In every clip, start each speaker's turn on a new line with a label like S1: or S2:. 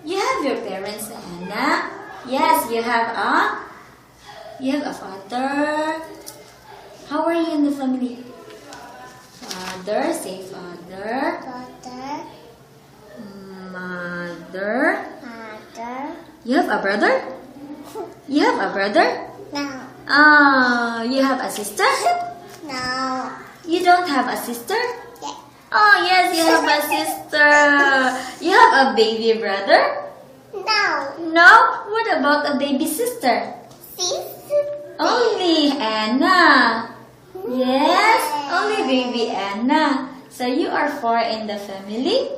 S1: You have your parents, Anna. Yes, you have a father. How are you in the family? Father, say father.
S2: Father.
S1: Mother.
S2: Mother.
S1: You have a brother? You have a brother?
S2: No.
S1: You have a sister?
S2: No.
S1: You don't have a sister?
S2: Yeah.
S1: Oh, yes, you have a sister. You have a baby brother?
S2: No.
S1: No? What about a baby sister?
S2: Sister.
S1: Only Anna. Yes, only baby Anna. So you are 4 in the family?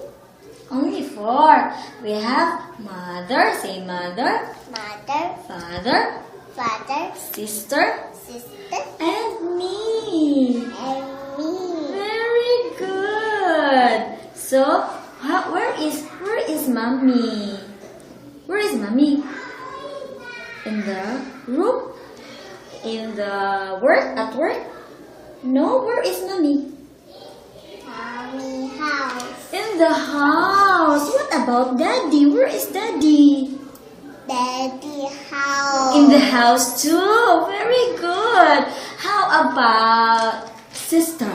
S1: Only 4. We have mother, say mother.
S2: Mother.
S1: Father.
S2: Father.
S1: Sister.
S2: Sister.
S1: And me.
S2: And me.
S1: Very good. So, where is mommy? Where is mommy? In the room? In the work? At work? No, where is mommy?
S2: Mommy house.
S1: In the house. What about daddy? Where is daddy?
S2: Daddy house.
S1: In the house too. Very good. How about sister?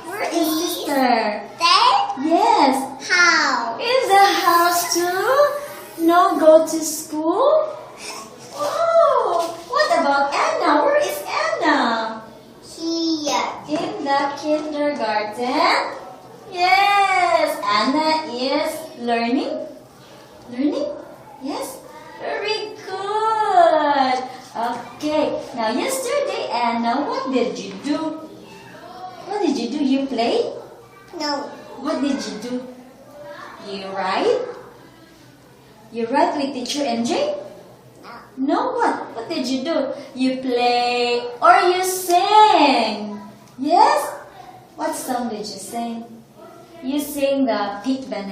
S1: Where is sister?
S2: Dad
S1: Yes.
S2: house.
S1: In the house too? No go to school? Oh, what about Anna? Where is Anna?
S2: Here.
S1: In the kindergarten? Yes. Anna is learning? Learning? Yes. Very good. Okay. Now yesterday, Anna, what did you do? What did you do? You play?
S2: No.
S1: What did you do? You write? You write with teacher NJ? No, what? What did you do? You play or you sing? Yes? What song did you sing? You sing the Pink Banana.